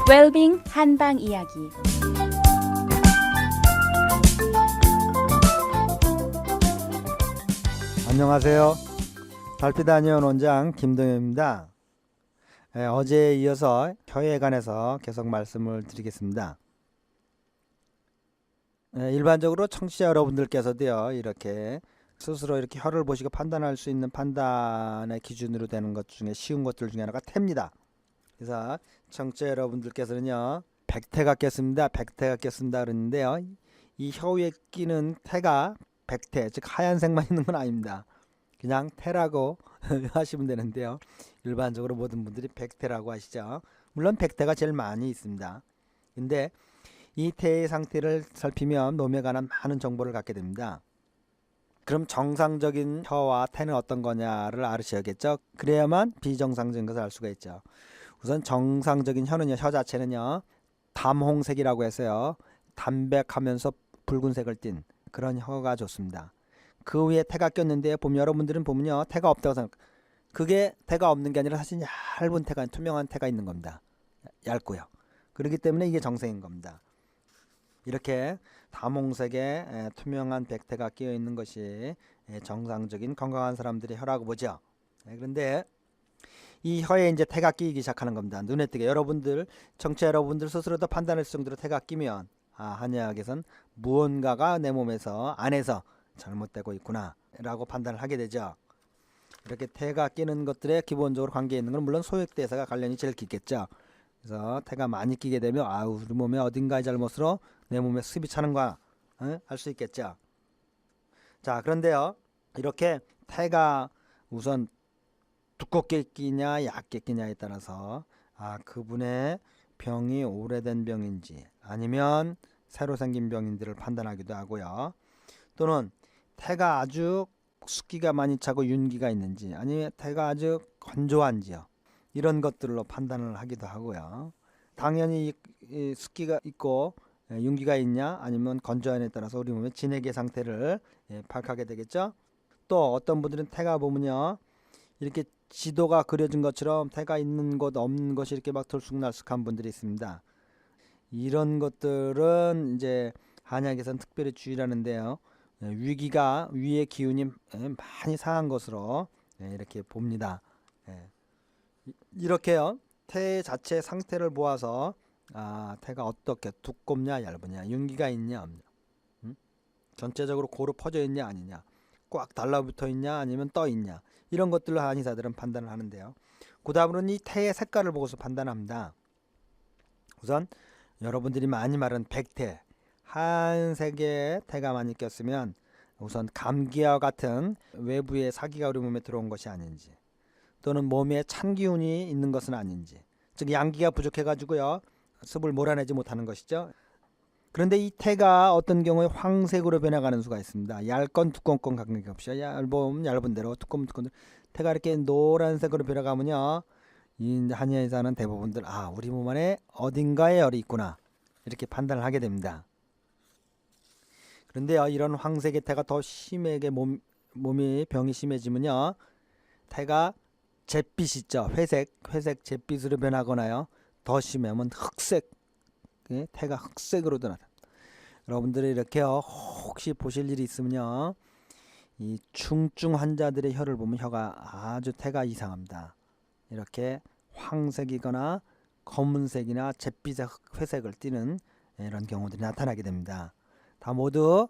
웰빙 한방 이야기. 안녕하세요. 달빛 아니온 원장 김동현입니다. 어제에 이어서 혀에 관해서 계속 말씀을 드리겠습니다. 일반적으로 청취자 여러분들께서도요, 이렇게 스스로 이렇게 혀를 보시고 판단할 수 있는 판단의 기준으로 되는 것 중에 쉬운 것들 중에 하나가 태입니다. 그래서 청취자 여러분들께서는요, 백태가 꼈습니다. 백태가 꼈습니다 그러는데요, 이 혀 위에 끼는 태가 백태, 즉 하얀색만 있는 건 아닙니다. 그냥 태라고 하시면 되는데요, 일반적으로 모든 분들이 백태라고 하시죠. 물론 백태가 제일 많이 있습니다. 근데 이 태의 상태를 살피면 몸에 관한 많은 정보를 갖게 됩니다. 그럼 정상적인 혀와 태는 어떤 거냐를 알으셔야겠죠. 그래야만 비정상적인 것을 알 수가 있죠. 우선 정상적인 혀는요, 혀 자체는요, 담홍색이라고 해서요, 담백하면서 붉은색을 띤 그런 혀가 좋습니다. 그 위에 태가 꼈는데 보면 여러분들은 보면요, 태가 없다고 생각. 그게 태가 없는 게 아니라 사실 얇은 태가, 투명한 태가 있는 겁니다. 얇고요. 그렇기 때문에 이게 정상인 겁니다. 이렇게 담홍색의 투명한 백태가 끼어 있는 것이 정상적인 건강한 사람들의 혀라고 보죠. 그런데 이 혀에 이제 태가 끼기 시작하는 겁니다. 눈에 띄게 여러분들, 청취자 여러분들 스스로도 판단할 정도로 태가 끼면, 한의학에선 무언가가 내 몸에서 안에서 잘못되고 있구나 라고 판단을 하게 되죠. 이렇게 태가 끼는 것들에 기본적으로 관계 있는 건 물론 소액대사가 관련이 제일 깊겠죠. 그래서 태가 많이 끼게 되면 우리 몸에 어딘가의 잘못으로 내 몸에 습이 차는 거야, 알 수 있겠죠. 자, 그런데요, 이렇게 태가 우선 두껍게 끼냐 얇게 끼냐에 따라서 그분의 병이 오래된 병인지 아니면 새로 생긴 병인지를 판단하기도 하고요. 또는 태가 아주 습기가 많이 차고 윤기가 있는지 아니면 태가 아주 건조한지요. 이런 것들로 판단을 하기도 하고요. 당연히 이 습기가 있고 윤기가 있냐 아니면 건조한에 따라서 우리 몸의 진액의 상태를 파악하게 되겠죠. 또 어떤 분들은 태가 보면요, 이렇게 지도가 그려진 것처럼 태가 있는 곳 없는 것이 이렇게 막 들쑥날쑥한 분들이 있습니다. 이런 것들은 이제 한약에서는 특별히 주의하는데요, 위기가 위의 기운이 많이 상한 것으로 이렇게 봅니다. 이렇게요, 태 자체 상태를 보아서 태가 어떻게 두껍냐 얇으냐, 윤기가 있냐 없냐, 전체적으로 고루 퍼져 있냐 아니냐, 꽉 달라붙어 있냐 아니면 떠 있냐, 이런 것들로 한의사들은 판단을 하는데요. 그 다음으로는 이 태의 색깔을 보고서 판단합니다. 우선 여러분들이 많이 말하는 백태, 하얀색의 태가 많이 꼈으면 우선 감기와 같은 외부의 사기가 우리 몸에 들어온 것이 아닌지, 또는 몸에 찬 기운이 있는 것은 아닌지, 즉 양기가 부족해 가지고요, 습을 몰아내지 못하는 것이죠. 그런데 이 태가 어떤 경우에 황색으로 변해가는 수가 있습니다. 얇건 두꺼운 건 관계없이 얇은 대로 두꺼운 대로 태가 이렇게 노란색으로 변해가면요, 이 한의사는 대부분들 우리 몸 안에 어딘가에 열이 있구나 이렇게 판단을 하게 됩니다. 그런데요, 이런 황색의 태가 더 심하게 몸이 병이 심해지면요, 태가 잿빛 있죠, 회색 잿빛으로 변하거나요, 더 심하면 흑색, 태가 흑색으로 나타납니다. 여러분들이 이렇게요, 혹시 보실 일이 있으면요, 이 중증 환자들의 혀를 보면 혀가 아주 태가 이상합니다. 이렇게 황색이거나 검은색이나 잿빛의 회색을 띠는 이런 경우들이 나타나게 됩니다. 다 모두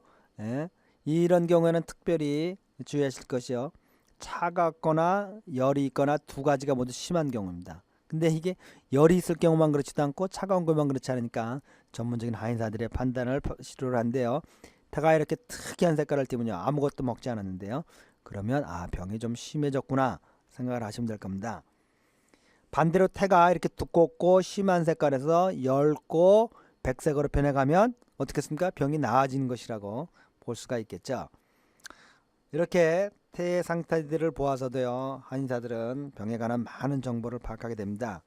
이런 경우에는 특별히 주의하실 것이요, 차갑거나 열이 있거나 두 가지가 모두 심한 경우입니다. 근데 이게 열이 있을 경우만 그렇지도 않고 차가운 것만 그렇지 않으니까 전문적인 한의사들의 판단을 필요로 한데요, 태가 이렇게 특이한 색깔을 띠면요, 아무것도 먹지 않았는데요, 그러면 병이 좀 심해졌구나 생각을 하시면 될 겁니다. 반대로 태가 이렇게 두껍고 심한 색깔에서 엷고 백색으로 변해가면 어떻겠습니까? 병이 나아지는 것이라고 볼 수가 있겠죠. 이렇게 태의 상태들을 보아서도요, 한의사들은 병에 관한 많은 정보를 파악하게 됩니다.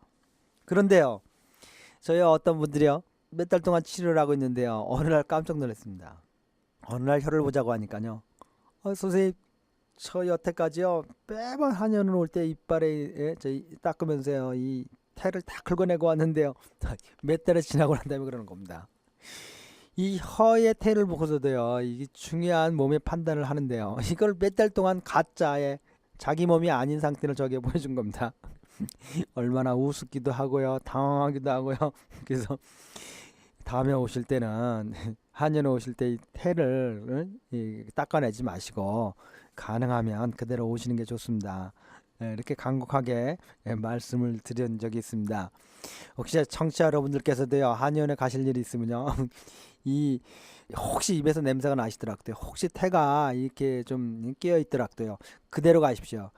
그런데요, 저희 어떤 분들이요, 몇 달 동안 치료를 하고 있는데요, 어느 날 깜짝 놀랐습니다. 어느 날 혀를 보자고 하니까요, 선생님, 저 여태까지요 매번 한의원을 올 때 이빨에 저 닦으면서요, 이 태를 다 긁어내고 왔는데요. 몇 달이 지나고 난 다음에 그러는 겁니다. 이 혀의 태를 보고서도요. 이게 중요한 몸의 판단을 하는데요. 이걸 몇 달 동안 가짜의 자기 몸이 아닌 상태를 저게 보여준 겁니다. 얼마나 우습기도 하고요. 당황하기도 하고요. 그래서 다음에 오실 때는 한의원에 오실 때 이 태를 닦아내지 마시고 가능하면 그대로 오시는 게 좋습니다. 이렇게 간곡하게 말씀을 드린 적이 있습니다. 혹시 청취자 여러분들께서도요 한의원에 가실 일이 있으면요 이 혹시 입에서 냄새가 나시더라도요 혹시 태가 이렇게 좀 끼어 있더라도요 그대로 가십시오.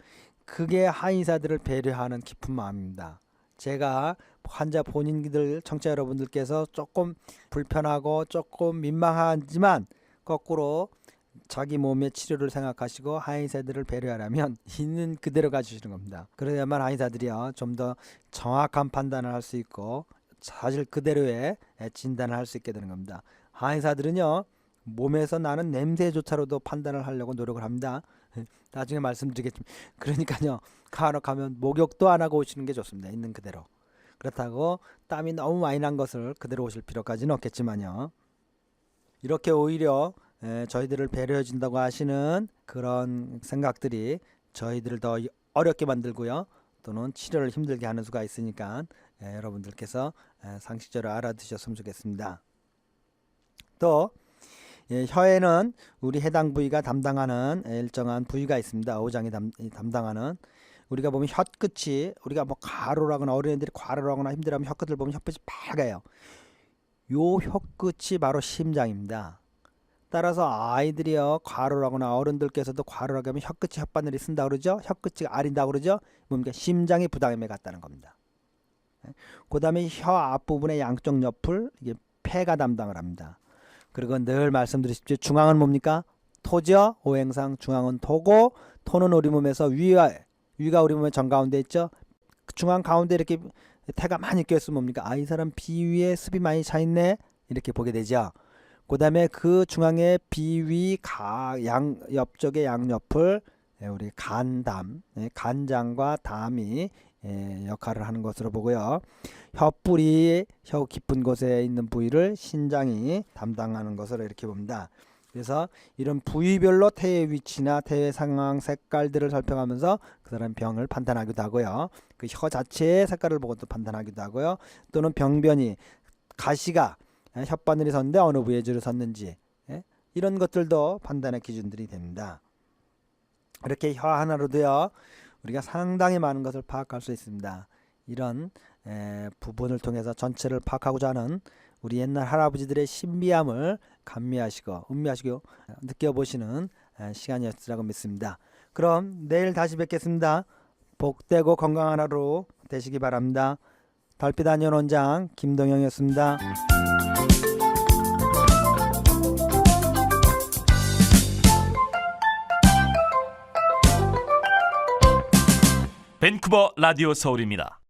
그게 한의사들을 배려하는 깊은 마음입니다. 제가 환자 본인들 청취자 여러분들께서 조금 불편하고 조금 민망하지만 거꾸로 자기 몸의 치료를 생각하시고 한의사들을 배려하려면 있는 그대로 가주시는 겁니다. 그래야만 한의사들이요 좀 더 정확한 판단을 할 수 있고 사실 그대로의 진단을 할 수 있게 되는 겁니다. 한의사들은요 몸에서 나는 냄새조차로도 판단을 하려고 노력을 합니다. 나중에 말씀드리겠지만 그러니까요 간혹하면 목욕도 안 하고 오시는 게 좋습니다. 있는 그대로. 그렇다고 땀이 너무 많이 난 것을 그대로 오실 필요까지는 없겠지만요. 이렇게 오히려 저희들을 배려해 준다고 하시는 그런 생각들이 저희들을 더 어렵게 만들고요. 또는 치료를 힘들게 하는 수가 있으니까 여러분들께서 상식적으로 알아두셨으면 좋겠습니다. 또 혀에는 우리 해당 부위가 담당하는 일정한 부위가 있습니다. 어장이 담당하는 우리가 보면 혀끝이 우리가 뭐 과로라거나 어린애들이 과로라거나 힘들어하면 혀끝을 보면 혀끝이 빨개요. 요 혀끝이 바로 심장입니다. 따라서 아이들이요 과로라거나 어른들께서도 과로라고 하면 혀끝이 혓바늘이 쓴다 그러죠. 혀끝이 아린다 그러죠. 뭡니까? 심장이 부담에 갔다는 겁니다. 그 다음에 혀 앞부분의 양쪽 옆을 이게 폐가 담당을 합니다. 그리고 늘 말씀드리십시오. 중앙은 뭡니까? 토죠. 오행상 중앙은 토고 토는 우리 몸에서 위가 우리 몸의 정가운데 있죠. 중앙 가운데 이렇게 태가 많이 껴있으면 뭡니까? 아, 이 사람 비위에 습이 많이 차있네 이렇게 보게 되죠. 그 다음에 그 중앙에 비위 양 옆쪽의 양옆을 우리 간담 간장과 담이 역할을 하는 것으로 보고요. 혀뿌리 혀 깊은 곳에 있는 부위를 신장이 담당하는 것으로 이렇게 봅니다. 그래서 이런 부위별로 태의 위치나 태의 상황 색깔들을 살펴가면서 그 사람 병을 판단하기도 하고요. 그 혀 자체의 색깔을 보고 또 판단하기도 하고요. 또는 병변이 가시가 혓바늘이 섰는데 어느 부위에 줄을 섰는지 이런 것들도 판단의 기준들이 됩니다. 이렇게 혀 하나로도요 우리가 상당히 많은 것을 파악할 수 있습니다. 이런 부분을 통해서 전체를 파악하고자 하는 우리 옛날 할아버지들의 신비함을 감미하시고 음미하시고 느껴보시는 시간이었으라고 믿습니다. 그럼 내일 다시 뵙겠습니다. 복되고 건강한 하루 되시기 바랍니다. 달빛 한의원 원장 김동영이었습니다. 밴쿠버 라디오 서울입니다.